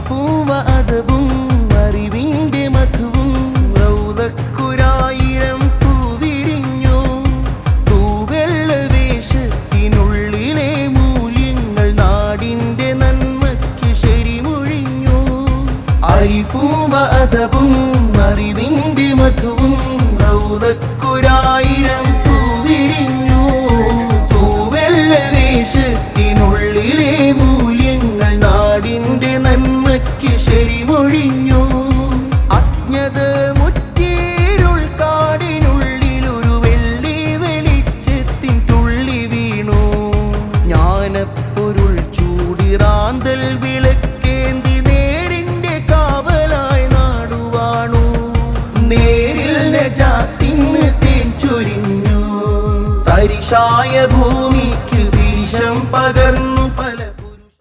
അരിഫും വഅദബും അറിവിന്റെ മധുവും റൗളക്കുരായിരം പൂവിരിഞ്ഞു. പൂവെള്ള വേഷത്തിനുള്ളിലെ മൂല്യങ്ങൾ നാടിന്റെ നന്മയ്ക്ക് ശരിമൊഴിഞ്ഞു. അരിഫും വഅദബും അറിവിന്റെ മധുവും റൗളക്കുരായിരം പൂവിരിഞ്ഞു. പൂവെള്ള വേഷത്തിനുള്ളിലെ മൂല്യങ്ങൾ നാടിന്റെ നന്മയ്ക്ക് ശരിമൊഴിഞ്ഞു. അജ്ഞത മുറ്റേരുൾ കാടിനുള്ളിൽ ഒരു വെള്ളി വെളിച്ചത്തിൻ തുള്ളി വീണു. ജ്ഞാനപ്പൊരുൾ ചൂടിറാന്തൽ വിളക്കേന്തി നേരിന്റെ കാവലായി നാടുവാണു. നേരിൽ നജാത്തിന്ന് തേൻ ചൊരിഞ്ഞു. തരിശായ ഭൂമിക്ക് വിരിശം പകർന്നു